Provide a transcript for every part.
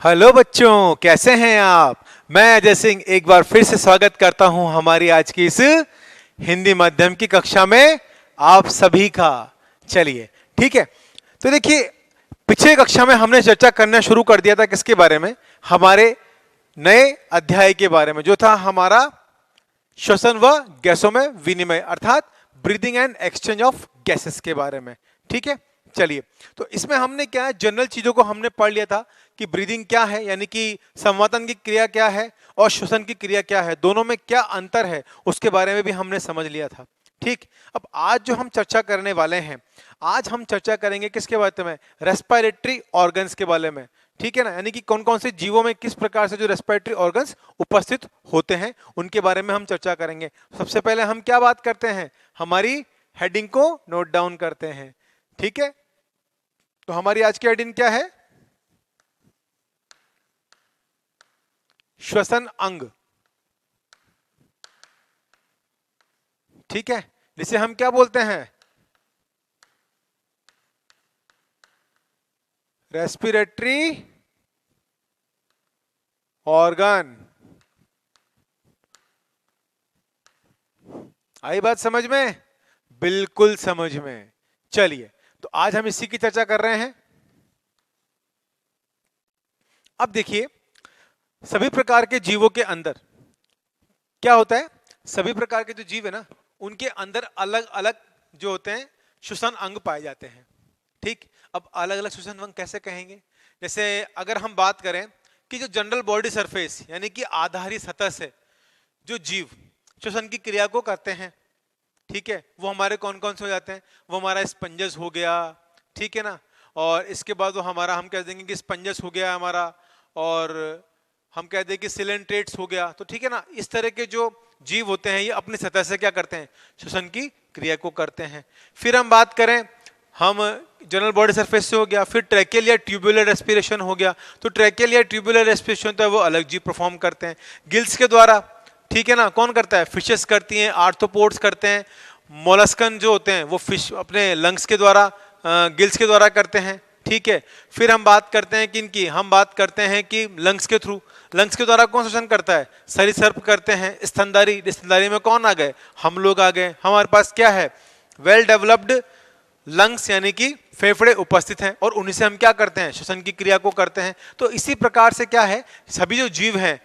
Hello बच्चों, कैसे हैं आप। मैं अजय सिंह एक बार फिर से स्वागत करता हूं हमारी आज की इस हिंदी माध्यम की कक्षा में आप सभी का। चलिए ठीक है। तो देखिए, पिछले कक्षा में हमने चर्चा करना शुरू कर दिया था किसके बारे में, हमारे नए अध्याय के बारे में, जो था हमारा श्वसन व गैसों में विनिमय, अर्थात breathing and exchange of gases के बारे में। ठीक है, चलिए। तो इसमें हमने क्या है, जनरल चीजों को हमने पढ़ लिया था कि ब्रीदिंग क्या है, यानी कि संवातन की क्रिया क्या है, और श्वसन की क्रिया क्या है, दोनों में क्या अंतर है उसके बारे में भी हमने समझ लिया था। ठीक। अब आज जो हम चर्चा करने वाले हैं, आज हम चर्चा करेंगे किसके बारे में, रेस्पिरेटरी ऑर्गन्स के बारे में। ठीक है ना, यानी कि कौन कौन से जीवों में किस प्रकार से जो रेस्पिरेटरी ऑर्गन्स उपस्थित होते हैं उनके बारे में हम चर्चा करेंगे। सबसे पहले हम क्या बात करते हैं, हमारी हेडिंग को नोट डाउन करते हैं। ठीक है, तो हमारी आज की हेडिंग क्या है, श्वसन अंग। ठीक है, जिसे हम क्या बोलते हैं, रेस्पिरेटरी ऑर्गन। आई बात समझ में, बिल्कुल समझ में। चलिए, तो आज हम इसी की चर्चा कर रहे हैं। अब देखिए, सभी प्रकार के जीवों के अंदर क्या होता है, सभी प्रकार के जो जीव है ना, उनके अंदर अलग अलग जो होते हैं श्वसन अंग पाए जाते हैं। ठीक। अब अलग अलग श्वसन अंग कैसे कहेंगे, जैसे अगर हम बात करें कि जो जनरल बॉडी सरफेस यानी कि आधारी सतह से जो जीव श्वसन की क्रिया को करते हैं, ठीक है, वो हमारे कौन कौन से हो जाते हैं, वो हमारा स्पंजस हो गया, ठीक है ना, और इसके बाद वो हमारा, हम कह देंगे कि स्पंजस हो गया हमारा, और हम कह दें कि सिलेंट्रेट्स हो गया। तो ठीक है ना, इस तरह के जो जीव होते हैं ये अपनी सतह से क्या करते हैं, श्वसन की क्रिया को करते हैं। फिर हम बात करें, हम जनरल बॉडी सरफेस से हो गया, फिर ट्रैकेल या ट्यूबुलर रेस्पिरेशन हो गया। तो ट्रैकेल या ट्यूबुलर रेस्पिरेशन तो है वो अलग जीव परफॉर्म करते हैं गिल्स के द्वारा। ठीक है ना, कौन करता है, फिशेस करती हैं, आर्थ्रोपोड्स करते हैं, मोलस्कन जो होते हैं वो फिश अपने लंग्स के द्वारा, गिल्स के द्वारा करते हैं। ठीक है, फिर हम बात करते हैं किनकी, हम बात करते हैं कि लंग्स के थ्रू, लंग्स के द्वारा कौन श्वसन करता है, सरीसृप करते हैं। स्तनधारी, स्तनधारी में कौन आ गए, हम लोग आ गए। हमारे पास क्या है, वेल डेवलप्ड लंग्स यानी कि फेफड़े उपस्थित हैं, और उन्हीं से हम क्या करते हैं, श्वसन की क्रिया को करते हैं। तो इसी प्रकार से क्या है, सभी जो जीव हैं,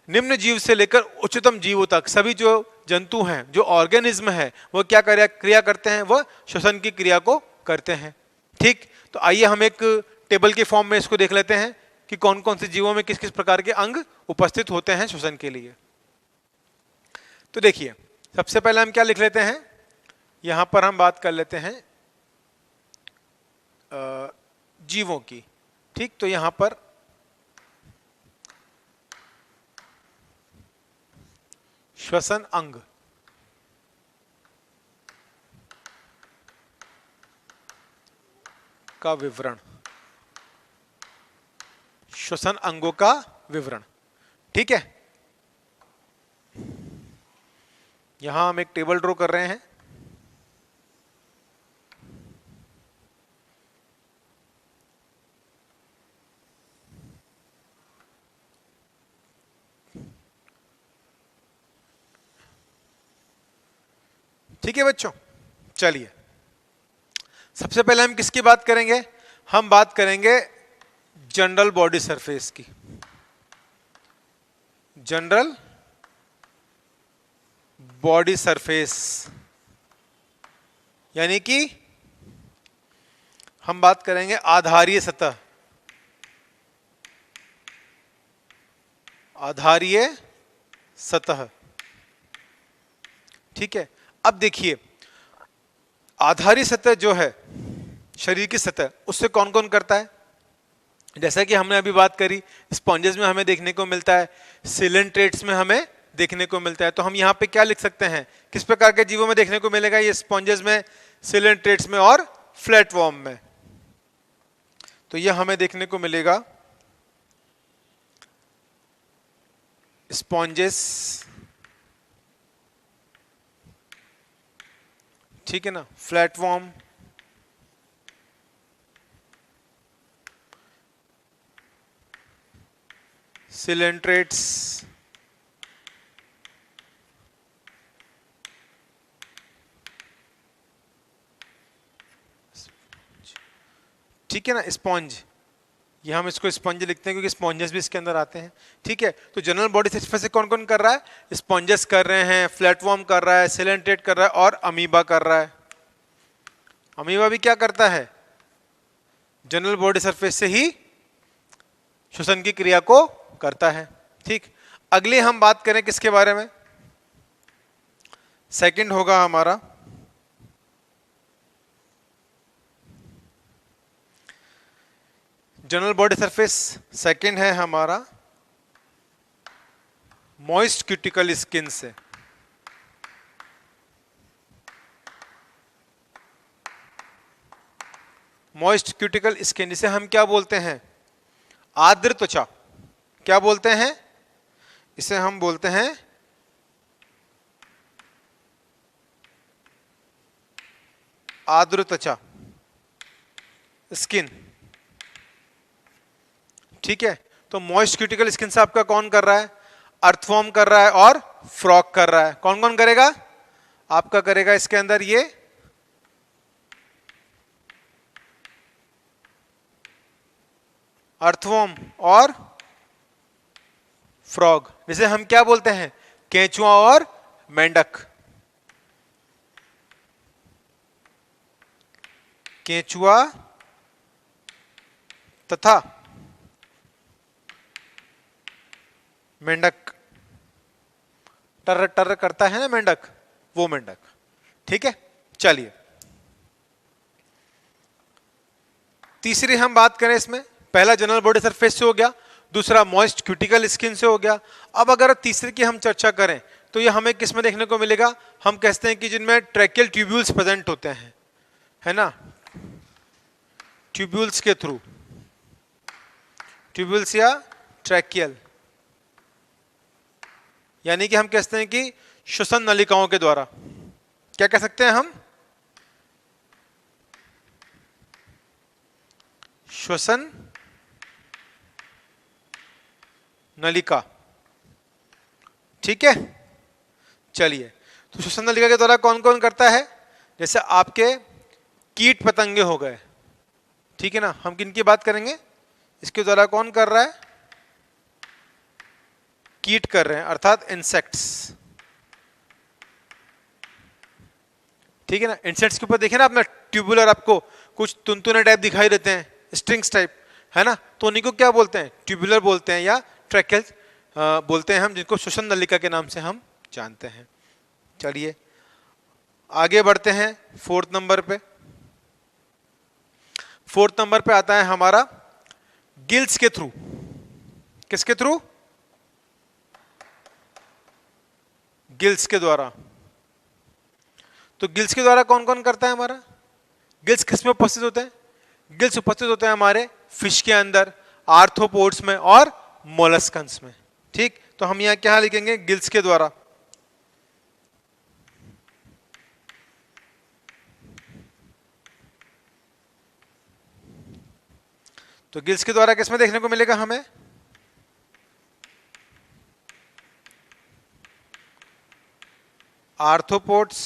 निम्न जीव से लेकर उच्चतम जीवों तक सभी जो जंतु हैं, जो ऑर्गेनिज्म है, वो क्या क्रिया करते हैं, वह श्वसन की क्रिया को करते हैं। ठीक। तो आइए हम एक टेबल के फॉर्म में इसको देख लेते हैं कि कौन कौन से जीवों में किस किस प्रकार के अंग उपस्थित होते हैं श्वसन के लिए। तो देखिए, सबसे पहले हम क्या लिख लेते हैं, यहां पर हम बात कर लेते हैं जीवों की। ठीक, तो यहां पर श्वसन अंग, का विवरण, श्वसन अंगों का विवरण। ठीक है, यहां हम एक टेबल ड्रॉ कर रहे हैं। ठीक है बच्चों, चलिए, सबसे पहले हम किसकी बात करेंगे, हम बात करेंगे जनरल बॉडी सरफेस की। जनरल बॉडी सरफेस यानी कि हम बात करेंगे आधारीय सतह, आधारीय सतह। ठीक है, अब देखिए, आधारी सतह जो है शरीर की सतह, उससे कौन कौन करता है, जैसा कि हमने अभी बात करी, स्पॉन्जेस में हमें देखने को मिलता है, सिलेंट्रेट्स में हमें देखने को मिलता है। तो हम यहाँ पे क्या लिख सकते हैं, किस प्रकार के जीवों में देखने को मिलेगा, ये स्पॉन्जेस में, सिलेंट्रेट्स में और फ्लैटवर्म में। तो ये हमें देखने को मिलेगा स्पॉन्जेस, ठीक है ना, फ्लैटवर्म, सिलेंट्रेट्स, ठीक है ना, स्पॉन्ज, ये हम इसको स्पंज लिखते हैं क्योंकि स्पॉन्जेस भी इसके अंदर आते हैं। ठीक है, तो जनरल बॉडी सिस्टम से कौन कौन कर रहा है? स्पॉन्जेस कर रहे हैं, फ्लैटफॉर्म कर रहा है, सिलेंट्रेट कर रहा है और अमीबा कर रहा है। अमीबा भी क्या करता है? जनरल बॉडी सरफेस से ही श्वसन की क्रिया को करता है। ठीक, अगली हम बात करें किसके बारे में? सेकंड होगा हमारा जनरल बॉडी सरफेस, सेकंड है हमारा मॉइस्ट क्यूटिकल स्किन से। मॉइस्ट क्यूटिकल स्किन, जिसे हम क्या बोलते हैं? आर्द्र त्वचा। क्या बोलते हैं इसे? हम बोलते हैं आर्द्र त्वचा, स्किन। ठीक है, तो मॉइस्ट क्यूटिकल स्किन से आपका कौन कर रहा है? अर्थवॉर्म कर रहा है और फ्रॉग कर रहा है। कौन कौन करेगा? आपका करेगा इसके अंदर ये अर्थवॉर्म और फ्रॉग, जिसे हम क्या बोलते हैं? केंचुआ और मेंढक। केंचुआ तथा मेंढक, टर टर करता है ना मेंढक, वो मेंढक। ठीक है, चलिए तीसरी हम बात करें इसमें। पहला जनरल बॉडी सरफेस से हो गया, दूसरा मॉइस्ट क्यूटिकल स्किन से हो गया। अब अगर तीसरे की हम चर्चा करें तो ये हमें किस में देखने को मिलेगा? हम कहते हैं कि जिनमें ट्रैकियल ट्यूब्यूल्स प्रेजेंट होते हैं, है ना, ट्यूब्यूल्स के थ्रू, ट्यूब्यूल्स या ट्रैकियल, यानी कि हम कहते हैं कि श्वसन नलिकाओं के द्वारा। क्या कह सकते हैं हम? श्वसन नलिका। ठीक है, चलिए, तो श्वसन नलिका के द्वारा कौन कौन करता है? जैसे आपके कीट पतंगे हो गए, ठीक है ना, हम किन की बात करेंगे? इसके द्वारा कौन कर रहा है? कीट कर रहे हैं, अर्थात इंसेक्ट्स। ठीक है ना, इंसेक्ट्स के ऊपर देखिए ना आपने ट्यूबुलर, आपको कुछ तुनतुने टाइप दिखाई देते हैं, स्ट्रिंग्स टाइप, है ना, तो उन्हीं को क्या बोलते हैं? ट्यूबुलर बोलते हैं या ट्रैकियल बोलते हैं हम, जिनको श्वसन नलिका के नाम से हम जानते हैं। चलिए आगे बढ़ते हैं फोर्थ नंबर पे। फोर्थ नंबर पे आता है हमारा गिल्स के थ्रू। किसके थ्रू? गिल्स के द्वारा। तो गिल्स के द्वारा कौन कौन करता है हमारा? गिल्स किस में उपस्थित होते हैं? गिल्स उपस्थित होते हैं हमारे फिश के अंदर, आर्थ्रोपोड्स में और मोलस्कन्स में। ठीक, तो हम यहां क्या लिखेंगे? गिल्स के द्वारा। तो गिल्स के द्वारा किसमें देखने को मिलेगा हमें? आर्थ्रोपोड्स,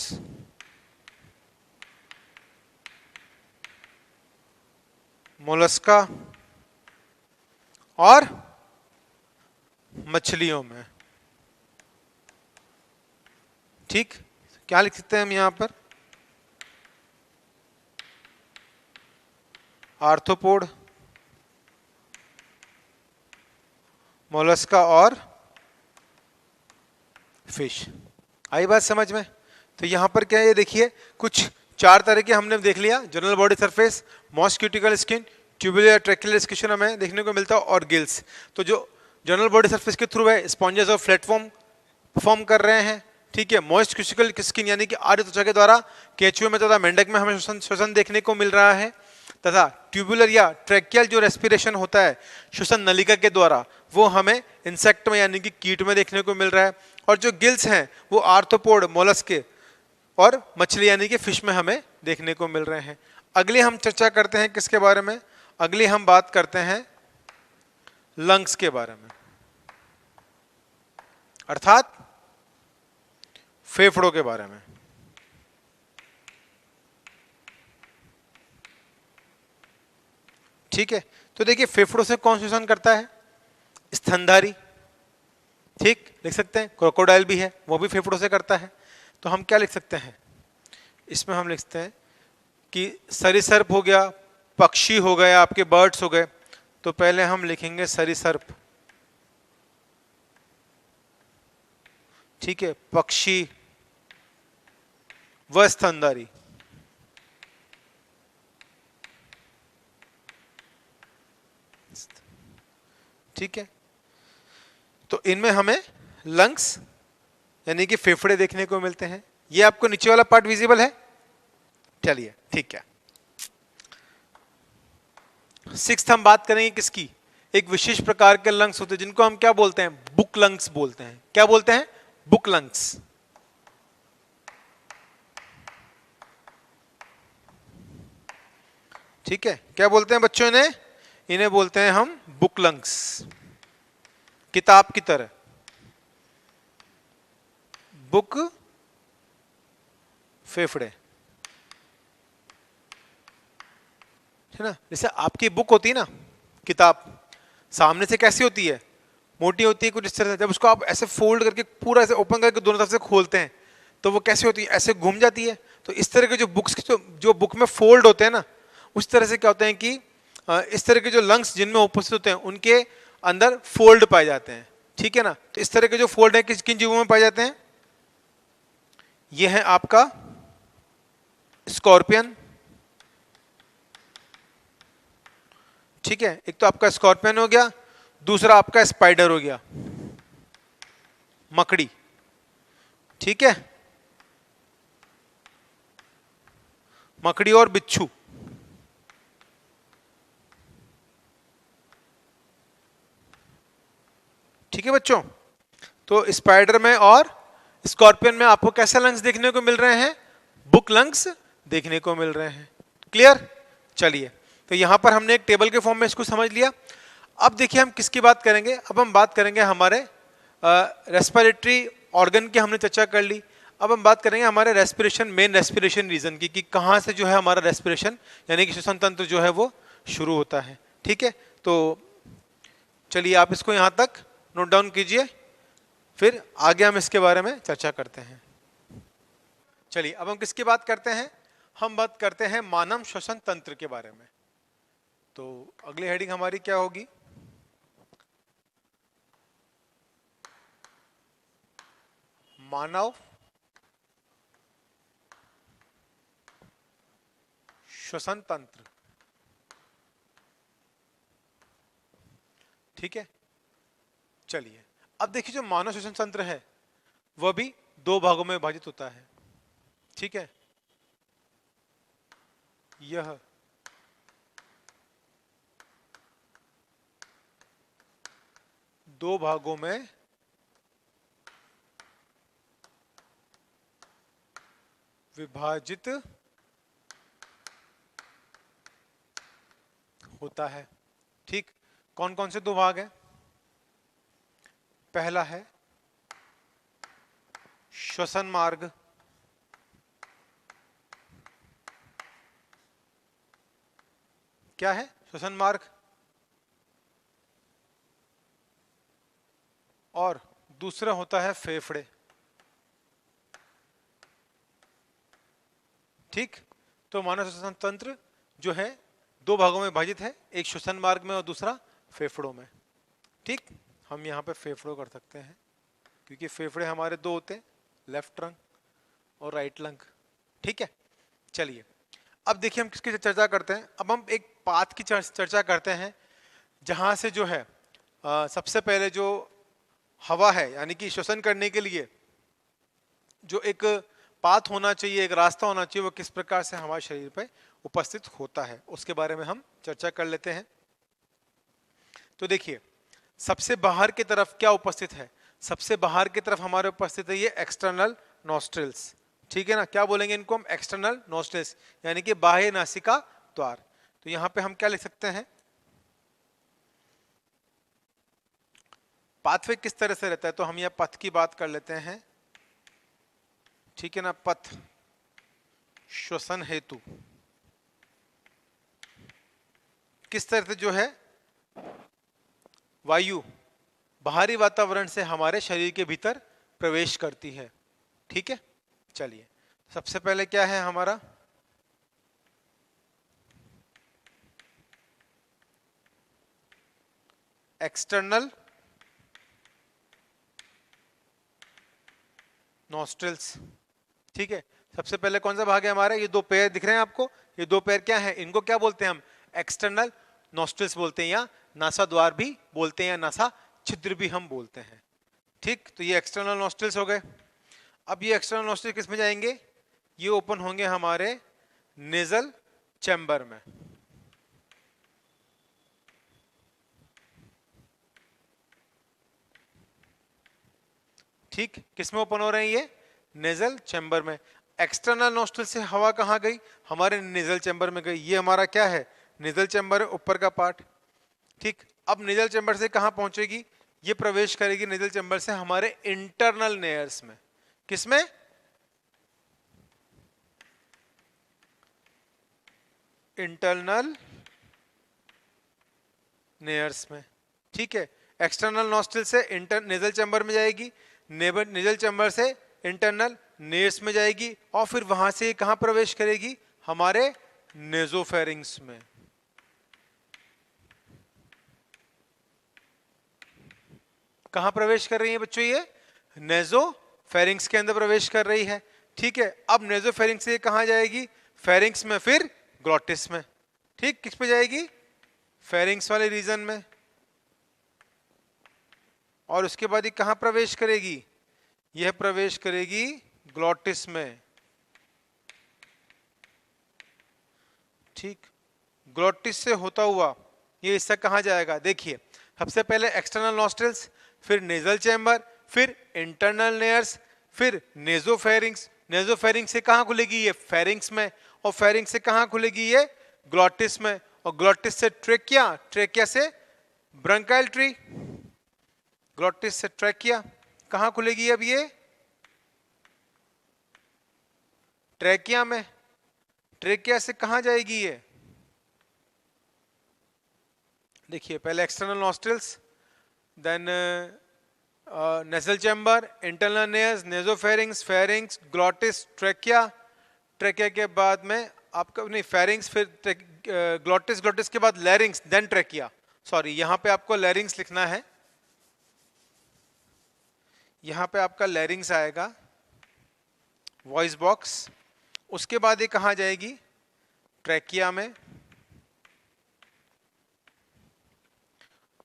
मोलस्का और मछलियों में। ठीक, क्या लिख सकते हैं हम यहां पर? आर्थ्रोपोड, मोलस्का और फिश। आई बात समझ में? तो यहां पर क्या है, ये देखिए कुछ चार तरह के हमने देख लिया। General body surface, moist cuticle skin, tubular tracheal skin हमें देखने को मिलता है और गिल्स। तो जो जनरल बॉडी सरफेस के थ्रू है, स्पॉन्जेस और प्लेटफॉर्म परफॉर्म कर रहे हैं। ठीक है, मॉइस्ट क्यूटिकल स्किन यानी कि आर्द्र त्वचा के द्वारा केंचुए में तथा मेंढक में हमें श्वसन देखने को मिल रहा है, तथा ट्यूबुलर या ट्रैकियल जो रेस्पिरेशन होता है श्वसन नलिका के द्वारा, वो हमें इंसेक्ट में यानी कि कीट में देखने को मिल रहा है। और जो गिल्स हैं वो आर्थ्रोपोड, मोलस्क और मछली यानी कि फिश में हमें देखने को मिल रहे हैं। अगली हम चर्चा करते हैं किसके बारे में? अगली हम बात करते हैं लंग्स के बारे में। अर्थात फेफड़ों के बारे में। ठीक है, तो देखिए फेफड़ों से कौन श्वसन करता है? स्तनधारी। ठीक, लिख सकते हैं। क्रोकोडाइल भी है, वो भी फेफड़ों से करता है। तो हम क्या लिख सकते हैं इसमें? हम लिखते हैं कि सरीसर्प हो गया, पक्षी हो गए, आपके बर्ड्स हो गए। तो पहले हम लिखेंगे सरीसर्प, ठीक है, पक्षी व स्तनधारी। ठीक है, तो इनमें हमें लंग्स यानी कि फेफड़े देखने को मिलते हैं। ये आपको नीचे वाला पार्ट विजिबल है? चलिए ठीक है। सिक्स्थ हम बात करेंगे किसकी? एक विशेष प्रकार के लंग्स होते हैं जिनको हम क्या बोलते हैं? बुक लंग्स बोलते हैं। क्या बोलते हैं? Book lungs. ठीक है, क्या बोलते हैं बच्चों इन्हें? इन्हें बोलते हैं हम बुक लंग्स, किताब की तरह। बुक फेफड़े, है ना? जैसे आपकी बुक होती है ना, किताब, सामने से कैसी होती है? मोटी होती है कुछ इस तरह से। जब उसको आप ऐसे फोल्ड करके पूरा ऐसे ओपन करके दोनों तरफ से खोलते हैं तो वो कैसे होती है? ऐसे घूम जाती है। तो इस तरह के जो बुक्स जो बुक में फोल्ड होते हैं ना, उस तरह से क्या होते हैं कि इस तरह के जो लंग्स जिनमें उपस्थित होते हैं उनके अंदर फोल्ड पाए जाते हैं। ठीक है ना? तो इस तरह के जो फोल्ड है किन जीवों में पाए जाते हैं? ये है आपका स्कॉर्पियन। ठीक है, एक तो आपका स्कॉर्पियन हो गया, दूसरा आपका स्पाइडर हो गया, मकड़ी। ठीक है, मकड़ी और बिच्छू। ठीक है बच्चों, तो स्पाइडर में और स्कॉर्पियन में आपको कैसे लंग्स देखने को मिल रहे हैं? बुक लंग्स देखने को मिल रहे हैं। क्लियर? चलिए, तो यहां पर हमने एक टेबल के फॉर्म में इसको समझ लिया। अब देखिए हम किसकी बात करेंगे? अब हम बात करेंगे हमारे रेस्पिरेटरी ऑर्गन की हमने चर्चा कर ली। अब हम बात करेंगे हमारे रेस्पिरेशन, मेन रेस्पिरेशन रीजन की, कि कहां से जो है हमारा रेस्पिरेशन यानी कि श्वसन तंत्र जो है वो शुरू होता है। ठीक है, तो चलिए आप इसको यहां तक नोट डाउन कीजिए, फिर आगे हम इसके बारे में चर्चा करते हैं। चलिए अब हम किसकी बात करते हैं? हम बात करते हैं मानव श्वसन तंत्र के बारे में। तो अगली हेडिंग हमारी क्या होगी? मानव श्वसन तंत्र। ठीक है, चलिए अब देखिए जो मानव श्वसन तंत्र है वह भी दो भागों में विभाजित होता है। ठीक है, यह दो भागों में विभाजित होता है। ठीक, कौन कौन से दो भाग हैं? पहला है श्वसन मार्ग, क्या है श्वसन मार्ग, और दूसरा होता है फेफड़े। ठीक, तो मानव श्वसन तंत्र जो है दो भागों में विभाजित है, एक श्वसन मार्ग में और दूसरा फेफड़ों में। ठीक, हम यहाँ पे फेफड़ों कर सकते हैं क्योंकि फेफड़े हमारे दो होते हैं, लेफ्ट लंग और राइट लंग। ठीक है, चलिए अब देखिए हम किसकी चर्चा करते हैं। अब हम एक पाथ की चर्चा करते हैं जहां से जो है सबसे पहले जो हवा है यानी कि श्वसन करने के लिए जो एक पाथ होना चाहिए, एक रास्ता होना चाहिए, वो किस प्रकार से हमारे शरीर पे उपस्थित होता है उसके बारे में हम चर्चा कर लेते हैं। तो देखिए सबसे बाहर की तरफ क्या उपस्थित है? सबसे बाहर की तरफ हमारे उपस्थित है ये एक्सटर्नल नॉस्ट्रिल्स। ठीक है ना? क्या बोलेंगे इनको हम? एक्सटर्नल नॉस्ट्रिल्स यानी कि बाह्य नासिका द्वार। तो यहां पे हम क्या लिख सकते हैं? पाथवे किस तरह से रहता है, तो हम यह पथ की बात कर लेते हैं, ठीक है ना। पथ श्वसन हेतु किस तरह से जो है वायु बाहरी वातावरण से हमारे शरीर के भीतर प्रवेश करती है, ठीक है। चलिए, सबसे पहले क्या है हमारा, एक्सटर्नल नॉस्ट्रिल्स, ठीक है। सबसे पहले कौन सा भाग है हमारा, ये दो पैर दिख रहे हैं आपको, ये दो पैर क्या है, इनको क्या बोलते हैं हम, एक्सटर्नल नॉस्ट्रिल्स बोलते हैं, या नासा द्वार भी बोलते हैं, या नासा छिद्र भी हम बोलते हैं, ठीक। तो ये एक्सटर्नल नॉस्ट्रिल्स हो गए। अब ये एक्सटर्नल नॉस्ट्रिल किस में जाएंगे, ये ओपन होंगे हमारे नेजल चैम्बर में, ठीक। किस में ओपन हो रहे हैं ये, नेजल चैम्बर में। एक्सटर्नल नोस्ट्रल से हवा कहां गई, हमारे नेजल चैम्बर में गई, ये हमारा क्या है, नेजल चैम्बर है, ऊपर का पार्ट, ठीक। अब नेजल चैम्बर से कहां पहुंचेगी, ये प्रवेश करेगी नेजल चैम्बर से हमारे इंटरनल नेयर्स में, किसमें, इंटरनल नेयर्स में, ठीक है। एक्सटर्नल नॉस्ट्रिल से इंटर नेजल चैम्बर में जाएगी, नेजल चैम्बर से इंटरनल नेयर्स में जाएगी, और फिर वहां से कहां प्रवेश करेगी, हमारे नेजोफेरिंग्स में, कहां प्रवेश कर रही है बच्चों, ये नेजोफेरिंग्स के अंदर प्रवेश कर रही है, ठीक है। अब नेजोफेरिंग्स से कहां जाएगी, फेरिंग्स में, फिर ग्लॉटिस में, ठीक। किस पे जाएगी, फेरिंग्स वाले रीजन में, और उसके बाद ये कहां प्रवेश करेगी, यह प्रवेश करेगी ग्लॉटिस में, ठीक। ग्लॉटिस से होता हुआ ये हिस्सा कहां जाएगा, देखिए, सबसे पहले एक्सटर्नल नॉस्ट्रिल्स, फिर नेजल चैम्बर, फिर इंटरनल नेयर्स, फिर नेजोफेरिंग्स, नेजोफेरिंग्स से कहां खुलेगी, ये फेरिंग्स में, और फेरिंग्स से कहां खुलेगी, ये ग्लॉटिस में, और ग्लॉटिस से ट्रेकिया, ट्रेकिया से ब्रंकाइल ट्री, ग्लॉटिस से ट्रेकिया, कहां खुलेगी अब ये, ट्रेकिया में, ट्रेकिया से कहां जाएगी ये, देखिए, पहले external nostrils, then nasal chamber, internal nares, nasopharynx, pharynx, glottis, trachea, trachea के बाद में आपका नहीं फेरिंग्स, फिर ग्लॉटिस, ग्लॉटिस के बाद लैरिंग्स, देन ट्रेकिया, सॉरी यहां पे आपको लैरिंग्स लिखना है, यहां पे आपका लैरिंग्स आएगा, वॉइस बॉक्स, उसके बाद ये कहां जाएगी, ट्रेकिया में,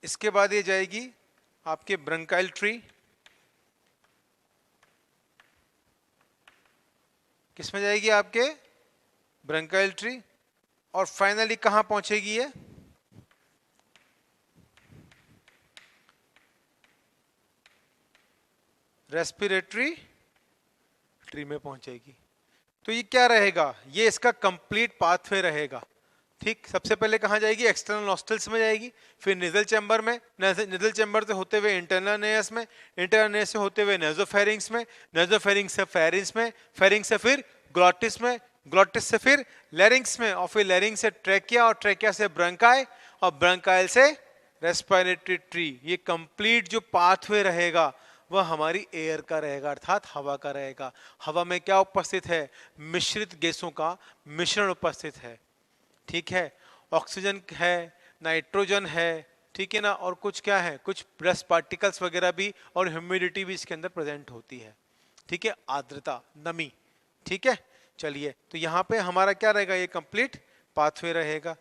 इसके बाद ये जाएगी आपके ब्रंकाइल ट्री, किसमें जाएगी, आपके ब्रंकाइल ट्री, और फाइनली कहां पहुंचेगी ये, रेस्पिरेटरी ट्री में पहुंचेगी। तो ये क्या रहेगा, ये इसका कंप्लीट पाथवे रहेगा, ठीक। सबसे पहले कहां जाएगी, एक्सटर्नल नॉस्ट्रिल्स में जाएगी, फिर नेजल चैम्बर में, नेजल चैम्बर से होते हुए इंटरनल नेयर्स में, इंटरनल नेयर्स से होते हुए नेजोफेरिंग्स में, नेजोफेरिंग्स से फेरिंग्स में, फेरिंग्स से फिर ग्लॉटिस में, ग्लॉटिस से फिर लैरिंग्स में, और फिर लैरिंग्स से ट्रेकिया, और ट्रेकिया से ब्रंकाई, और ब्रंकाइल से रेस्पिरेटरी ट्री। ये कंप्लीट जो पाथवे रहेगा वह हमारी एयर का रहेगा, अर्थात हवा का रहेगा। हवा में क्या उपस्थित है, मिश्रित गैसों का मिश्रण उपस्थित है, ठीक है। ऑक्सीजन है, नाइट्रोजन है, ठीक है ना, और कुछ क्या है, कुछ डस्ट पार्टिकल्स वगैरह भी, और ह्यूमिडिटी भी इसके अंदर प्रेजेंट होती है, ठीक है, आर्द्रता, नमी, ठीक है। चलिए, तो यहाँ पे हमारा क्या रहेगा, ये कंप्लीट पाथवे रहेगा,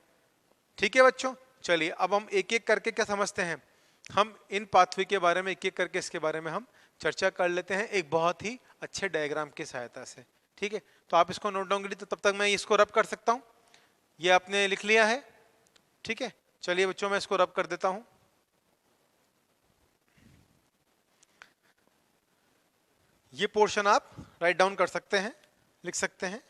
ठीक है बच्चों। चलिए, अब हम एक एक करके क्या समझते हैं, हम इन पाथवे के बारे में एक एक करके इसके बारे में हम चर्चा कर लेते हैं एक बहुत ही अच्छे डायग्राम की सहायता से, ठीक है। तो आप इसको नोट डाउन करिए, तो तब तक मैं इसको रब कर सकता हूं, ये आपने लिख लिया है, ठीक है। चलिए बच्चों, मैं इसको रब कर देता हूं। ये पोर्शन आप राइट डाउन कर सकते हैं, लिख सकते हैं।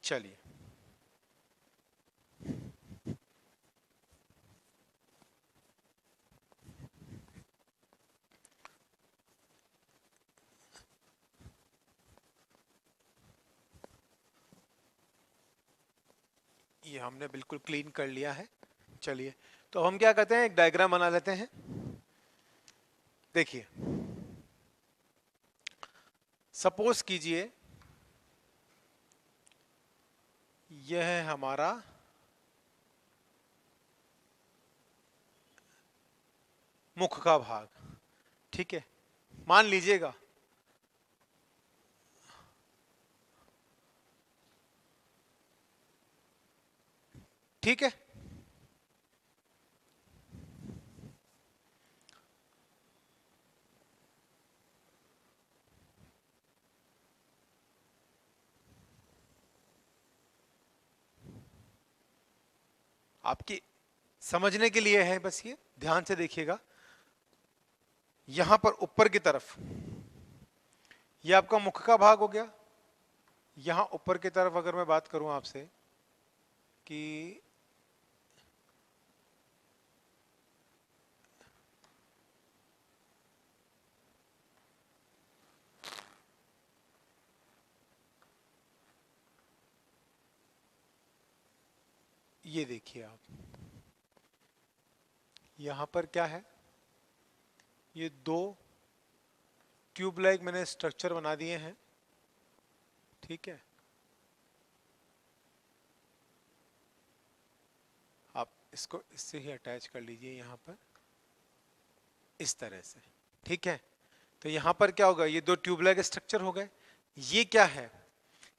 चलिए, ये हमने बिल्कुल क्लीन कर लिया है। चलिए, तो हम क्या करते हैं, एक डायग्राम बना लेते हैं। देखिए, सपोज कीजिए यह है हमारा मुख का भाग, ठीक है। मान लीजिएगा ठीक है, आपकी समझने के लिए है बस, ये ध्यान से देखिएगा। यहां पर ऊपर की तरफ ये आपका मुख का भाग हो गया। यहां ऊपर की तरफ अगर मैं बात करूं आपसे कि ये देखिए आप, यहां पर क्या है, ये दो ट्यूब लाइक मैंने स्ट्रक्चर बना दिए हैं, ठीक है। आप इसको इससे ही अटैच कर लीजिए यहां पर, इस तरह से, ठीक है। तो यहां पर क्या होगा, ये दो ट्यूबलाइक स्ट्रक्चर हो गए। ये क्या है,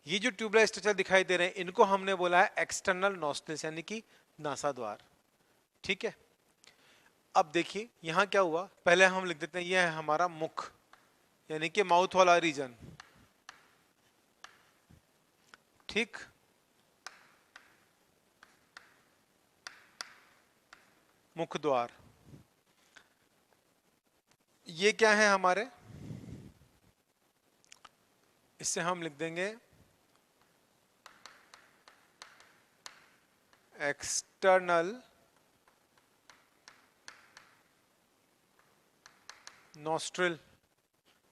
ये जो ट्यूबलाइक स्ट्रक्चर दिखाई दे रहे हैं इनको हमने बोला है एक्सटर्नल नॉस्ट्रिल्स, यानी कि नासा द्वार, ठीक है। अब देखिए यहां क्या हुआ, पहले हम लिख देते हैं ये है हमारा मुख, यानी कि माउथ वाला रीजन, ठीक। मुख द्वार, ये क्या है हमारे, इससे हम लिख देंगे एक्सटर्नल नॉस्ट्रिल,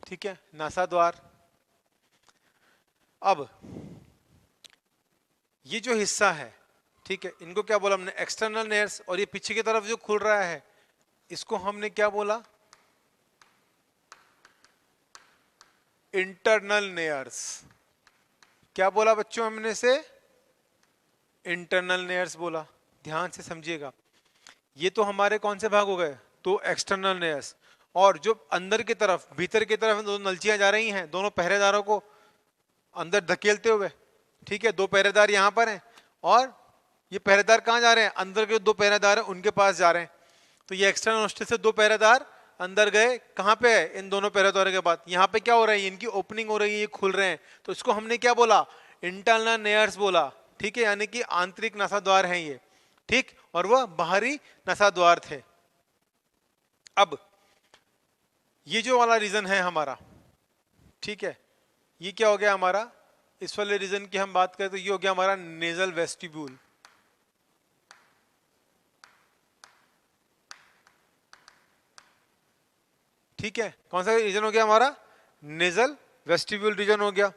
ठीक है, नासा द्वार। अब ये जो हिस्सा है, ठीक है, इनको क्या बोला हमने, एक्सटर्नल नेयर्स। और ये पीछे की तरफ जो खुल रहा है इसको हमने क्या बोला, इंटरनल नेयर्स। क्या बोला बच्चों हमने से, इंटरनल नेयर्स बोला। ध्यान से समझिएगा, ये तो हमारे कौन से भाग हो गए, तो एक्सटर्नल नेयर्स। और जो अंदर की तरफ, भीतर की तरफ दो नलचियां जा रही हैं, दोनों पहरेदारों को अंदर धकेलते हुए, ठीक है। दो पहरेदार यहां पर हैं और ये पहरेदार कहां जा रहे हैं, अंदर के दो पहरेदार हैं उनके पास जा रहे हैं। तो ये एक्सटर्नल नॉस्ट्रिल से दो पहरेदार अंदर गए, कहां पे है, इन दोनों पहरेदारों के बाद। यहां पे क्या हो रहा है, इनकी ओपनिंग हो रही है, ये खुल रहे हैं, तो इसको हमने क्या बोला, इंटरनल नेयर्स बोला, ठीक है, यानी कि आंतरिक नसा द्वार हैं ये, ठीक। और वह बाहरी नसा द्वार थे। अब ये जो वाला रीजन है हमारा, ठीक है, ये क्या हो गया हमारा, इस वाले रीजन की हम बात करें तो ये हो गया हमारा नेजल वेस्टिब्यूल, ठीक है। कौन सा रीजन हो गया हमारा, नेजल वेस्टिब्यूल रीजन हो गया,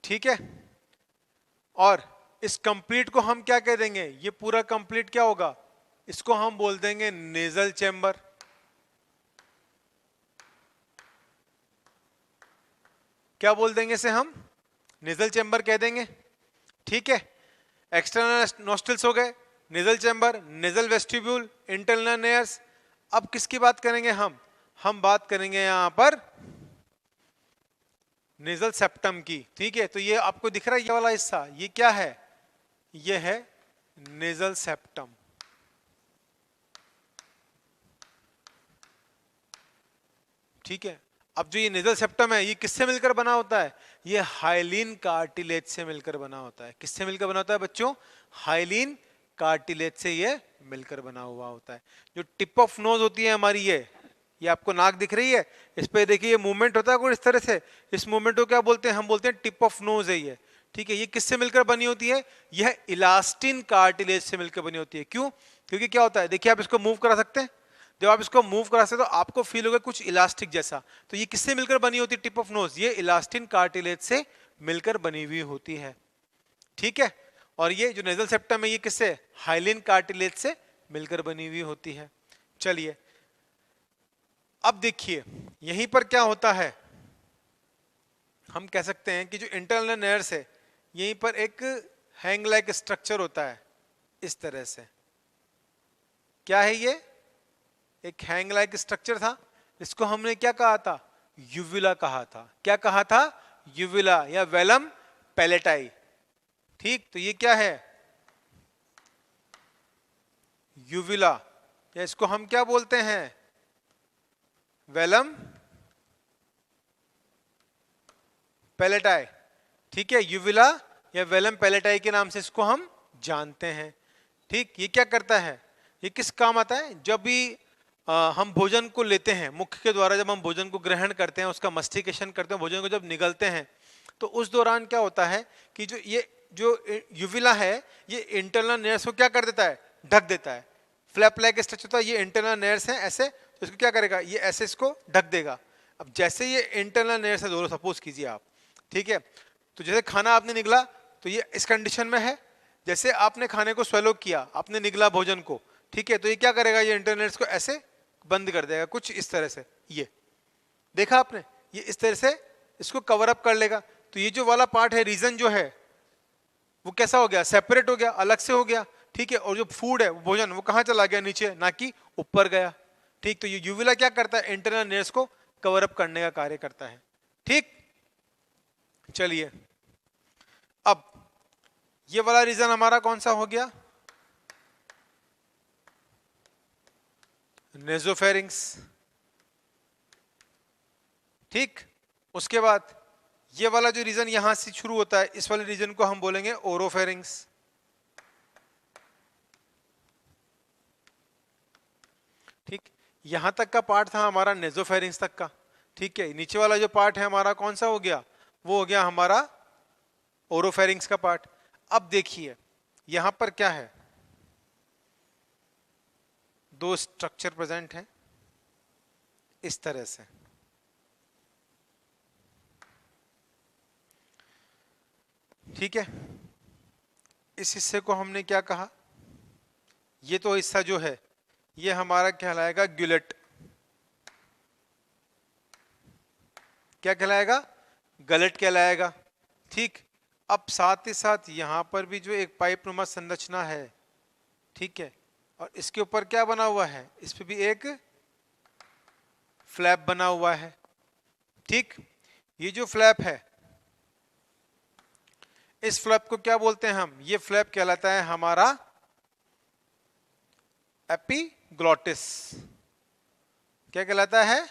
ठीक है। और इस कंप्लीट को हम क्या कह देंगे, ये पूरा कंप्लीट क्या होगा, इसको हम बोल देंगे नेजल चैम्बर। क्या बोल देंगे इसे हम, नेजल चैम्बर कह देंगे, ठीक है। एक्सटर्नल नॉस्ट्रिल्स हो गए, nasal chamber, nasal vestibule, internal नेयर्स। अब किसकी बात करेंगे हम बात करेंगे यहां पर नेजल सेप्टम की, ठीक है। तो ये आपको दिख रहा है ये वाला हिस्सा, ये क्या है, ये है नेजल सेप्टम, ठीक है। अब जो ये नेजल सेप्टम है ये किससे मिलकर बना होता है, ये हाइलिन कार्टिलेज से मिलकर बना होता है। किससे मिलकर बना होता है बच्चों, हाइलिन कार्टिलेज से ये मिलकर बना हुआ होता है। जो टिप ऑफ नोज होती है हमारी, ये आपको नाक दिख रही है, इस पे देखिए ये मूवमेंट होता है कुछ इस तरह से, इस मूवमेंट को क्या बोलते हैं, हम बोलते हैं टिप ऑफ नोज है ये, ठीक है, ये किससे मिलकर बनी होती है? यह इलास्टिन कार्टिलेज से मिलकर बनी होती है। क्यों? क्योंकि क्या होता है, देखिए आप इसको मूव करा सकते हैं, जब आप इसको मूव करा सकते हो तो आपको फील होगा कुछ इलास्टिक जैसा। तो ये किससे मिलकर बनी होती है? टिप ऑफ नोज, ये इलास्टिन कार्टिलेज से मिलकर बनी हुई होती है। ठीक है, और ये जो नेजल सेप्टम है ये किससे? हाइलिन कार्टिलेज से मिलकर बनी हुई होती है। चलिए अब देखिए यहीं पर क्या होता है, हम कह सकते हैं कि जो इंटरनल नर्व्स है यहीं पर एक हैंग लाइक स्ट्रक्चर होता है इस तरह से। क्या है ये? एक हैंग लाइक स्ट्रक्चर था, इसको हमने क्या कहा था? यूविला कहा था। क्या कहा था? यूविला या वेलम पैलेटाई। ठीक, तो ये क्या है? यूविला, या इसको हम क्या बोलते हैं? वेलम पैलेटाई। ठीक है, यूविला या वेलम पैलेटाई के नाम से इसको हम जानते हैं। ठीक, ये क्या करता है, ये किस काम आता है? जब भी हम भोजन को लेते हैं मुख के द्वारा, जब हम भोजन को ग्रहण करते हैं, उसका मस्टिकेशन करते हैं, भोजन को जब निगलते हैं, तो उस दौरान क्या होता है कि जो यूविला है ये इंटरनल नर्व्स को क्या कर देता है? ढक देता है। फ्लैप लाइक स्ट्रक्चर होता है, ये इंटरनल नर्व्स हैं ऐसे, तो इसको क्या करेगा? ये ऐसे इसको ढक देगा। अब जैसे ये इंटरनल नर्व्स है दोनों, सपोज कीजिए आप, ठीक है, तो जैसे खाना आपने निगला तो ये इस कंडीशन में है, जैसे आपने खाने को स्वेलो किया, आपने निगला भोजन को, ठीक है, तो ये क्या करेगा? ये इंटरनल्स को ऐसे बंद कर देगा, कुछ इस तरह से। ये देखा आपने, ये इस तरह से इसको कवर अप कर लेगा। तो ये जो वाला पार्ट है, रीजन जो है वो कैसा हो गया? सेपरेट हो गया, अलग से हो गया। ठीक है, और जो फूड है, भोजन, वो कहां चला गया? नीचे, ना कि ऊपर गया। ठीक, तो ये यूविला क्या करता है? इंटरनल नर्व्स को कवर अप करने का कार्य करता है। ठीक, चलिए अब ये वाला रीजन हमारा कौन सा हो गया? नेजोफेरिंग्स। ठीक, उसके बाद ये वाला जो रीजन यहां से शुरू होता है, इस वाले रीजन को हम बोलेंगे ओरोफेरिंग्स। ठीक, यहां तक का पार्ट था हमारा नेजोफेरिंग्स तक का। ठीक है, नीचे वाला जो पार्ट है हमारा कौन सा हो गया? वो हो गया हमारा ओरोफेरिंग्स का पार्ट। अब देखिए यहां पर क्या है, दो स्ट्रक्चर प्रेजेंट हैं इस तरह से। ठीक है, इस हिस्से को हमने क्या कहा? ये तो हिस्सा जो है ये हमारा कहलाएगा ग्युलेट। क्या कहलाएगा? गलेट कहलाएगा। ठीक, अब साथ ही साथ यहां पर भी जो एक पाइप नुमा संरचना है, ठीक है, और इसके ऊपर क्या बना हुआ है? इस पे भी एक फ्लैप बना हुआ है। ठीक, ये जो फ्लैप है, इस फ्लैप को क्या बोलते हैं हम? ये फ्लैप कहलाता है हमारा एपिग्लॉटिस। क्या कहलाता है?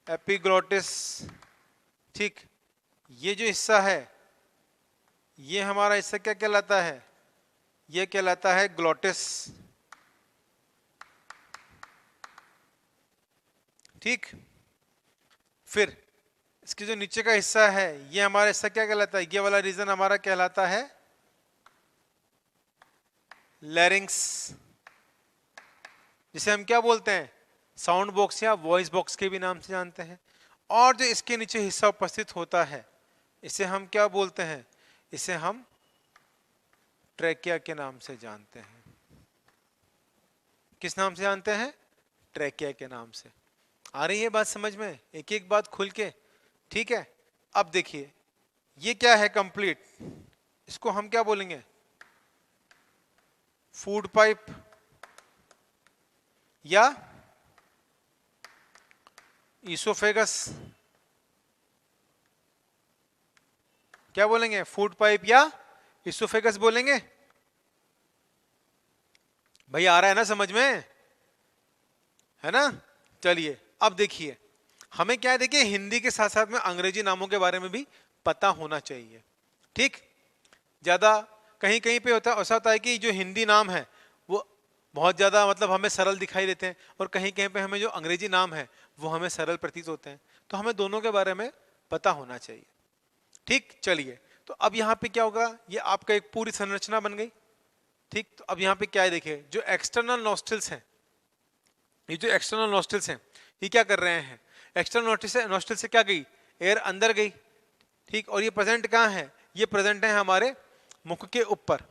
एपिग्लॉटिस। ठीक, ये जो हिस्सा है, ये हमारा हिस्सा क्या कहलाता है? ये कहलाता है ग्लॉटिस। ठीक, फिर इसके जो नीचे का हिस्सा है, ये हमारा हिस्सा क्या कहलाता है? ये वाला रीजन हमारा कहलाता है लैरिंग्स, जिसे हम क्या बोलते हैं? साउंड बॉक्स या वॉइस बॉक्स के भी नाम से जानते हैं। और जो इसके नीचे हिस्सा उपस्थित होता है, इसे हम क्या बोलते हैं? इसे हम ट्रैकिया के नाम से जानते हैं। किस नाम से जानते हैं? ट्रैकिया के नाम से। आ रही है बात समझ में? एक एक बात खुल के। ठीक है, अब देखिए ये क्या है? कंप्लीट, इसको हम क्या बोलेंगे? फूड पाइप या ईसोफेगस। क्या बोलेंगे? फूड पाइप या ईसोफेगस बोलेंगे। भाई आ रहा है ना समझ में? है ना? चलिए अब देखिए, हमें क्या है, देखिए हिंदी के साथ साथ में अंग्रेजी नामों के बारे में भी पता होना चाहिए। ठीक, ज्यादा कहीं कहीं पे होता है, ऐसा होता है कि जो हिंदी नाम है वो बहुत ज्यादा मतलब हमें सरल दिखाई देते हैं, और कहीं कहीं पे हमें जो अंग्रेजी नाम है वो हमें सरल प्रतीत होते हैं। तो हमें दोनों के बारे में पता होना चाहिए। ठीक, चलिए, तो अब यहाँ पे क्या होगा, ये आपका एक पूरी संरचना बन गई। ठीक, तो अब यहाँ पे क्या है, देखिए जो एक्सटर्नल नॉस्ट्रिल्स हैं, ये जो एक्सटर्नल नॉस्ट्रिल्स हैं ये क्या कर रहे हैं, एक्सटर्नल नॉस्ट्रिल से क्या गई, एयर अंदर गई। ठीक, और ये प्रेजेंट कहाँ है, ये प्रेजेंट है हमारे मुख के ऊपर।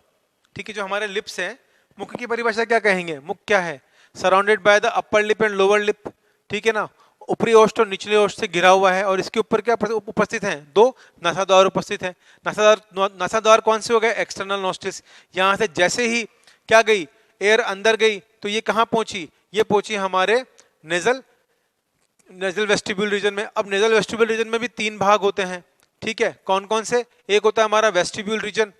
ठीक है, जो हमारे लिप्स हैं, मुख की परिभाषा क्या कहेंगे, मुख क्या है, surrounded by the upper lip and lower lip. ठीक है ना, ऊपरी ओष्ठ और निचले ओष्ठ से घिरा हुआ है, और इसके ऊपर क्या उपस्थित हैं, दो नासाद्वार उपस्थित हैं। नासाद्वार कौन से हो गए, एक्सटर्नल नॉस्ट्रिल्स। यहाँ से जैसे ही क्या गई, एयर अंदर गई, तो ये कहाँ पहुंची, ये पहुंची हमारे नेजल वेस्टिब्यूल रीजन में। अब नेजल वेस्टिब्यूल रीजन में भी तीन भाग होते हैं। ठीक है, कौन कौन से, एक होता है हमारा वेस्टिब्यूल रीजन।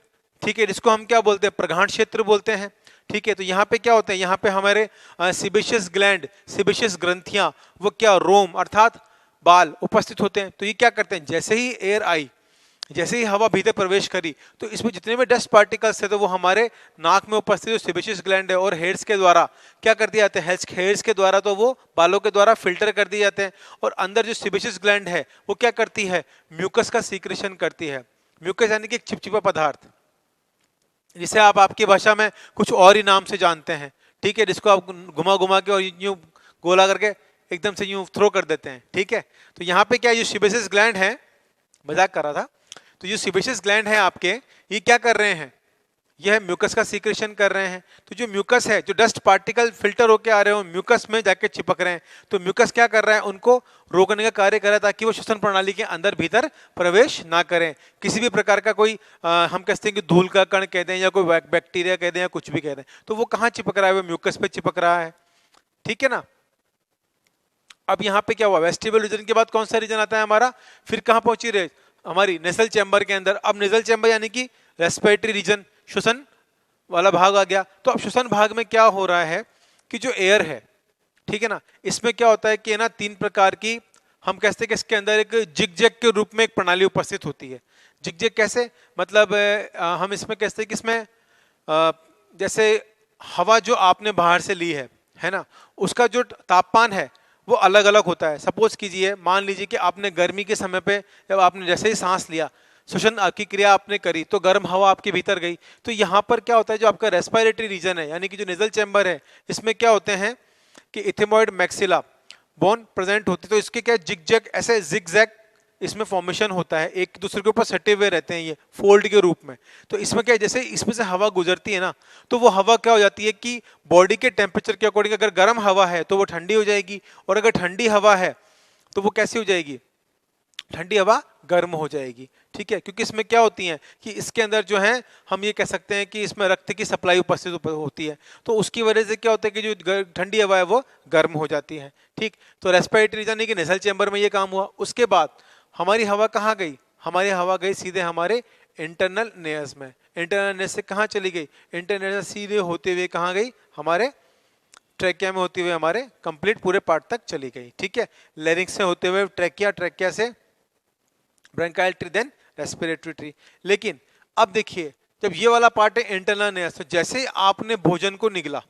ठीक है, जिसको हम क्या बोलते हैं, प्रघाण क्षेत्र बोलते हैं। ठीक है, तो यहाँ पे क्या होते हैं, यहाँ पे हमारे सिबेशियस ग्लैंड, सिबेशियस ग्रंथियां, वो क्या, रोम अर्थात बाल उपस्थित होते हैं। तो ये क्या करते हैं, जैसे ही एयर आई, जैसे ही हवा भीतर प्रवेश करी, तो इसमें जितने भी डस्ट पार्टिकल्स थे तो वो हमारे नाक में उपस्थित जो सेबेशियस ग्लैंड है और हेयर्स के द्वारा क्या कर दिए जाते हैं, हेयर्स के द्वारा तो वो बालों के द्वारा फिल्टर कर दिए जाते हैं। और अंदर जो सेबेशियस ग्लैंड है वो क्या करती है, म्यूकस का सीक्रेशन करती है। म्यूकस यानी कि एक चिपचिपा पदार्थ, जिसे आप आपकी भाषा में कुछ और ही नाम से जानते हैं। ठीक है, जिसको आप घुमा घुमा के और यूं गोला करके एकदम से यूं थ्रो कर देते हैं। ठीक है, तो यहाँ पे क्या, ये सेबेशियस ग्लैंड है, मजाक कर रहा था। तो ये सेबेशियस ग्लैंड है आपके, ये क्या कर रहे हैं, यह म्यूकस का सीक्रेशन कर रहे हैं। तो जो म्यूकस है, जो डस्ट पार्टिकल फिल्टर होके आ रहे हो म्यूकस में जाके चिपक रहे हैं, तो म्यूकस क्या कर रहा है, उनको रोकने का कार्य कर रहा है, ताकि वो श्वसन प्रणाली के अंदर भीतर प्रवेश ना करें। किसी भी प्रकार का कोई हम कहते हैं कि धूल का कण कह दें या कोई बैक्टीरिया कह दें या कुछ भी कह दें, तो वो कहाँ चिपक रहा है, वो म्यूकस पे चिपक रहा है। ठीक है ना। अब यहाँ पे क्या हुआ, वेस्टिबुलर रीजन के बाद कौन सा रीजन आता है हमारा, फिर कहाँ पहुंची रहे, हमारी नेसल चैम्बर के अंदर। अब नेसल चैम्बर यानी कि रेस्पिरेटरी रीजन, श्वसन वाला भाग आ गया। तो अब श्वसन भाग में क्या हो रहा है कि जो एयर है, ठीक है ना, इसमें क्या होता है कि ना तीन प्रकार की, हम कहते हैं कि इसके अंदर एक जिगजैग के रूप में एक प्रणाली उपस्थित होती है। जिगजैग कैसे, मतलब हम इसमें कहते हैं कि इसमें जैसे हवा जो आपने बाहर से ली है ना, उसका जो तापमान है वो अलग अलग होता है। सपोज कीजिए, मान लीजिए कि आपने गर्मी के समय पे जब आपने जैसे ही सांस लिया, श्वसन की क्रिया आपने करी, तो गर्म हवा आपके भीतर गई। तो यहाँ पर क्या होता है, जो आपका रेस्पिरेटरी रीजन है यानी कि जो नेजल चैम्बर है, इसमें क्या होते हैं कि इथेमॉइड मैक्सिला बोन प्रेजेंट होती है। तो इसके क्या जिगजैग, ऐसे जिगजैग इसमें फॉर्मेशन होता है, एक दूसरे के ऊपर सटे हुए रहते हैं ये फोल्ड के रूप में। तो इसमें क्या है, जैसे इसमें से हवा गुजरती है ना, तो वो हवा क्या हो जाती है कि बॉडी के टेम्परेचर के अकॉर्डिंग, अगर गर्म हवा है तो वो ठंडी हो जाएगी, और अगर ठंडी हवा है तो वो कैसी हो जाएगी, ठंडी हवा गर्म हो जाएगी। ठीक है, क्योंकि इसमें क्या होती है कि इसके अंदर जो है, हम ये कह सकते हैं कि इसमें रक्त की सप्लाई उपस्थित होती है, तो उसकी वजह से क्या होता है कि जो ठंडी हवा है वो गर्म हो जाती है। ठीक, तो रेस्पिरेटरी रीजन कि नेसल चैम्बर में ये काम हुआ। उसके बाद हमारी हवा कहाँ गई, हमारी हवा गई सीधे हमारे इंटरनल नेयर्स में। इंटरनल नेयर्स से कहाँ चली गई, इंटरनल सीधे होते हुए कहाँ गई, हमारे ट्रैकिया में होते हुए हमारे कंप्लीट पूरे पार्ट तक चली गई। ठीक है, लेरिंक्स से होते हुए ट्रैकिया, ट्रैकिया से bronchial tree, then respiratory tree. लेकिन अब देखिए, जब ये वाला पार्ट है इंटरनल नेयर्स, तो जैसे ही आपने भोजन को निगला,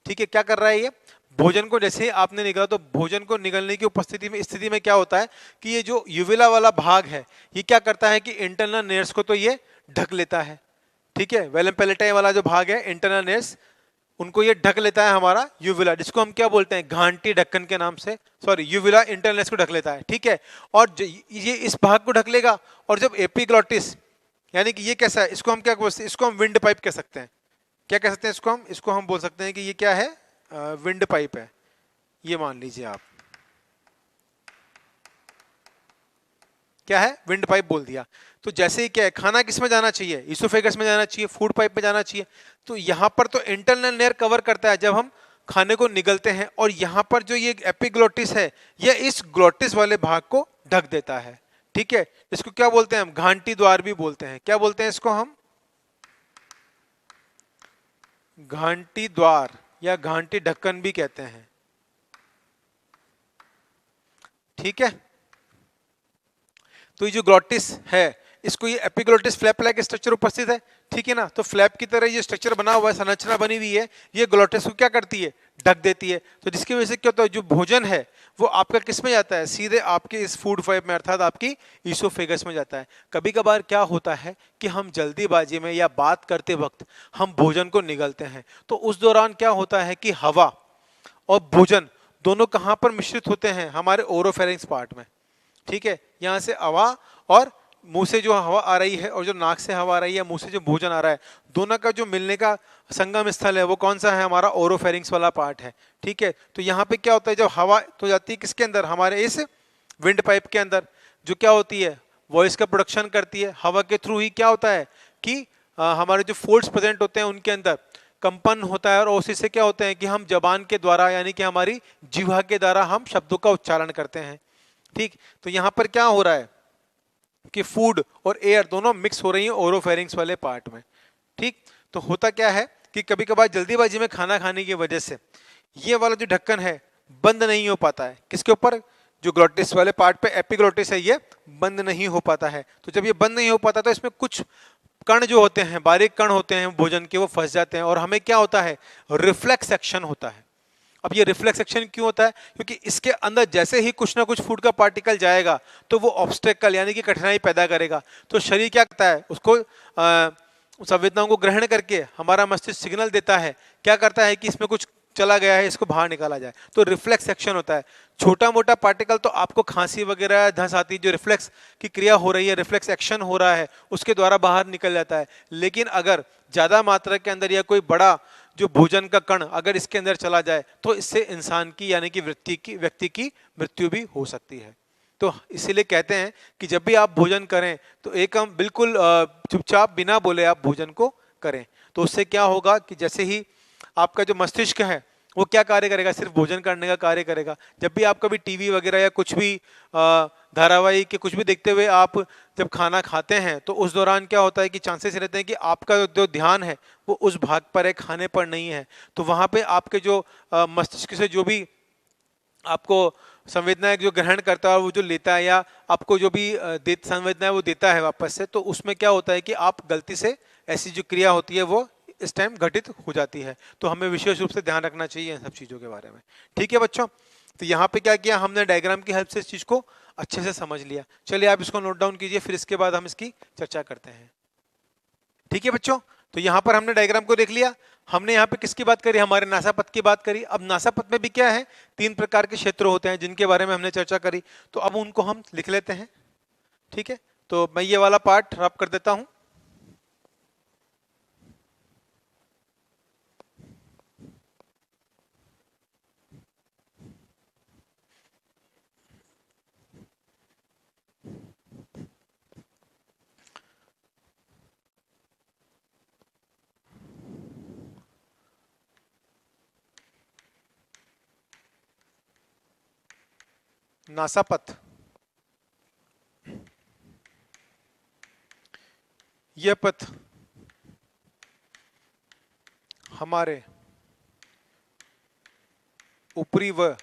ठीक है, क्या कर रहा है ये, भोजन को जैसे ही आपने निगला, तो भोजन को निगलने की उपस्थिति में, स्थिति में क्या होता है कि ये जो यूविला वाला भाग है, ये क्या करता है कि इंटरनल नेयर्स को तो ये ढक लेता है। ठीक है, वेलम पेलेटाई वाला जो भाग है इंटरनल नेयर्स, उनको ये ढक लेता है हमारा यूविला, जिसको हम क्या बोलते हैं, घांटी ढक्कन के नाम से, सॉरी यूविला इंटरनेस को ढक लेता है। ठीक है, और ये इस भाग को ढक लेगा, और जब एपिग्लॉटिस यानी कि ये कैसा है, इसको हम क्या बोलते हैं, इसको हम विंड पाइप कह सकते हैं। क्या कह सकते हैं इसको हम बोल सकते हैं कि ये क्या है, विंड पाइप है। ये मान लीजिए आप, क्या है, विंड पाइप बोल दिया। तो जैसे ही क्या है, खाना किस में जाना चाहिए, इसोफेगस में जाना चाहिए, फूड पाइप में जाना चाहिए। तो यहां पर तो इंटरनल लेयर कवर करता है जब हम खाने को निगलते हैं, और यहां पर जो ये एपिग्लोटिस है, यह इस ग्लोटिस वाले भाग को ढक देता है। ठीक है, इसको क्या बोलते हैं हम, घांटी द्वार भी बोलते हैं। क्या बोलते हैं इसको हम, घांटी द्वार या घांटी ढक्कन भी कहते हैं। ठीक है, तो ये जो ग्लोटिस है, इसको ये एपिग्लोटिस फ्लैप लाइक स्ट्रक्चर उपस्थित है, ठीक है ना। तो फ्लैप की तरह ये स्ट्रक्चर बना हुआ है, संरचना बनी हुई है, ये ग्लोटिस को क्या करती है, ढक देती है। तो जिसकी वजह से क्या होता है, जो भोजन है वो आपका किस में जाता है, सीधे आपके इस फूड फाइबर में, अर्थात आपकी ईसोफेगस में जाता है। कभी कभार क्या होता है कि हम जल्दीबाजी में या बात करते वक्त हम भोजन को निगलते हैं, तो उस दौरान क्या होता है कि हवा और भोजन दोनों कहां पर मिश्रित होते हैं, हमारे ओरोफेरिंक्स पार्ट में, ठीक है। यहां से हवा और मुंह से जो हवा आ रही है और जो नाक से हवा आ रही है, मुंह से जो भोजन आ रहा है, दोनों का जो मिलने का संगम स्थल है वो कौन सा है, हमारा ओरोफेरिंक्स वाला पार्ट है, ठीक है। तो यहाँ पे क्या होता है, जब हवा तो जाती है किसके अंदर, हमारे इस विंड पाइप के अंदर, जो क्या होती है, वॉइस का प्रोडक्शन करती है। हवा के थ्रू ही क्या होता है कि हमारे जो फोल्ड्स प्रेजेंट होते हैं उनके अंदर कंपन होता है, और उसी से क्या होते हैं कि हम जबान के द्वारा, यानी कि हमारी जिह्वा के द्वारा हम शब्दों का उच्चारण करते हैं, ठीक। तो यहाँ पर क्या हो रहा है कि फूड और एयर दोनों मिक्स हो रही हैं ओरोफेरिंक्स वाले पार्ट में, ठीक। तो होता क्या है कि कभी कभार जल्दीबाजी में खाना खाने की वजह से ये वाला जो ढक्कन है बंद नहीं हो पाता है, किसके ऊपर, जो ग्लोटिस वाले पार्ट पे एपिग्लोटिस है, ये बंद नहीं हो पाता है। तो जब ये बंद नहीं हो पाता तो इसमें कुछ कण जो होते हैं, बारीक कण होते हैं भोजन के, वो फंस जाते हैं और हमें क्या होता है, रिफ्लेक्स एक्शन होता है। अब ये रिफ्लेक्स एक्शन क्यों होता है, क्योंकि इसके अंदर जैसे ही कुछ ना कुछ फूड का पार्टिकल जाएगा तो वो ऑब्स्टेकल यानी कि कठिनाई पैदा करेगा। तो शरीर क्या करता है, उसको संवेदनाओं को ग्रहण करके हमारा मस्तिष्क सिग्नल देता है, क्या करता है कि इसमें कुछ चला गया है, इसको बाहर निकाला जाए। तो रिफ्लेक्स एक्शन होता है। छोटा मोटा पार्टिकल तो आपको खांसी वगैरह धंस आती है, जो रिफ्लेक्स की क्रिया हो रही है, रिफ्लेक्स एक्शन हो रहा है, उसके द्वारा बाहर निकल जाता है। लेकिन अगर ज्यादा मात्रा के अंदर या कोई बड़ा जो भोजन का कण अगर इसके अंदर चला जाए तो इससे इंसान की यानी कि व्यक्ति की मृत्यु भी हो सकती है। तो इसीलिए कहते हैं कि जब भी आप भोजन करें तो एक हम बिल्कुल चुपचाप बिना बोले आप भोजन को करें। तो उससे क्या होगा कि जैसे ही आपका जो मस्तिष्क है वो क्या कार्य करेगा, सिर्फ भोजन करने का कार्य करेगा। जब भी आप कभी टीवी वगैरह या कुछ भी धारावाहिक के कुछ भी देखते हुए आप जब खाना खाते हैं तो उस दौरान क्या होता है कि चांसेस रहते हैं कि आपका जो ध्यान है वो उस भाग पर है, खाने पर नहीं है। तो वहां पे आपके जो मस्तिष्क से जो भी आपको संवेदनाएं जो ग्रहण करता है वो जो लेता है, या आपको जो भी संवेदनाएं वो देता है वापस से, तो उसमें क्या होता है कि आप गलती से ऐसी जो क्रिया होती है वो इस टाइम घटित हो जाती है। तो हमें विशेष रूप से ध्यान रखना चाहिए इन सब चीजों के बारे में, ठीक है बच्चों। तो यहाँ पे क्या किया हमने, डायग्राम की हेल्प से इस चीज को अच्छे से समझ लिया। चलिए आप इसको नोट डाउन कीजिए, फिर इसके बाद हम इसकी चर्चा करते हैं, ठीक है बच्चों। तो यहाँ पर हमने डायग्राम को देख लिया। हमने यहाँ पे किसकी बात करी, हमारे नासापथ की बात करी। अब नासापथ में भी क्या है, तीन प्रकार के क्षेत्र होते हैं जिनके बारे में हमने चर्चा करी। तो अब उनको हम लिख लेते हैं, ठीक है। तो मैं ये वाला पार्ट रब कर देता हूं। नासापथ, यह पथ हमारे ऊपरी व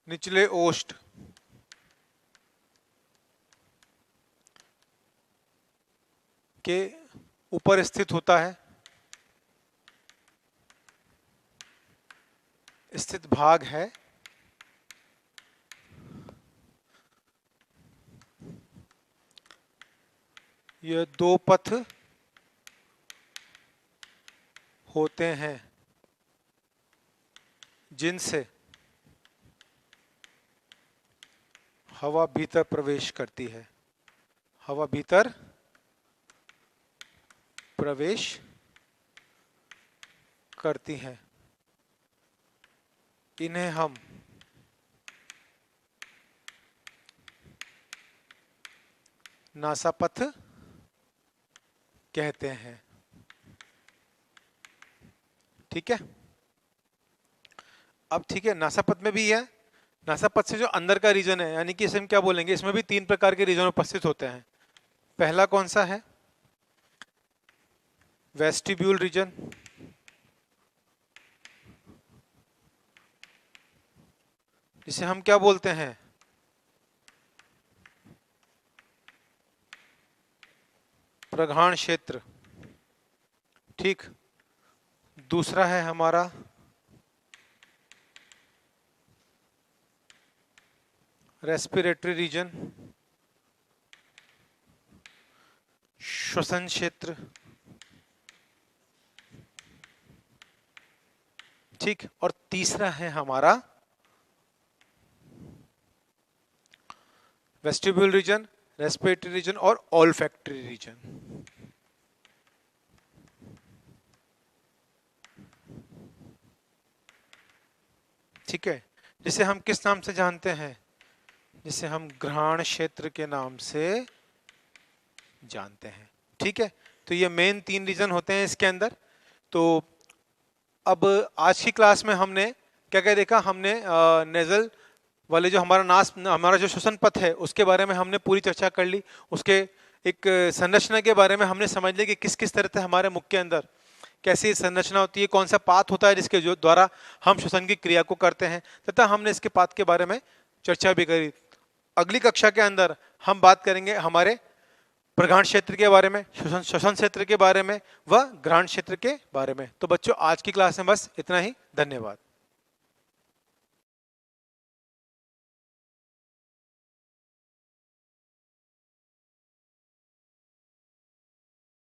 निचले ओष्ठ के ऊपर स्थित होता है, स्थित भाग है। यह दो पथ होते हैं जिनसे हवा भीतर प्रवेश करती है, हवा भीतर प्रवेश करती है। इन्हें हम नासापथ कहते हैं, ठीक है। अब ठीक है, नासापथ में भी है। नासापथ से जो अंदर का रीजन है, यानी कि इसे हम क्या बोलेंगे, इसमें भी तीन प्रकार के रीजन उपस्थित होते हैं। पहला कौन सा है, वेस्टिब्यूल रीजन। जिसे हम क्या बोलते हैं, प्रघाण क्षेत्र, ठीक। दूसरा है हमारा रेस्पिरेटरी रीजन, श्वसन क्षेत्र, ठीक। और तीसरा है हमारा वेस्टिब्यूल रीजन, रेस्पिरेटरी रीजन और ऑल्फैक्टरी रीजन। ठीक है, जिसे हम किस नाम से जानते हैं? जिसे हम घ्राण क्षेत्र के नाम से जानते हैं। ठीक है, तो ये मेन 3 रीजन होते हैं इसके अंदर। तो अब आज की क्लास में हमने क्या क्या देखा? हमने नेजल वाले जो हमारा जो श्वसन पथ है उसके बारे में हमने पूरी चर्चा कर ली। उसके एक संरचना के बारे में हमने समझ लिया कि किस किस तरह से हमारे मुख के अंदर कैसी संरचना होती है, कौन सा पाथ होता है जिसके जो द्वारा हम श्वसन की क्रिया को करते हैं, तथा हमने इसके पाथ के बारे में चर्चा भी करी। अगली कक्षा के अंदर हम बात करेंगे हमारे प्रघाण क्षेत्र के बारे में, श्वसन क्षेत्र के बारे में व घ्राण क्षेत्र के बारे में। तो बच्चों आज की क्लास में बस इतना ही। धन्यवाद।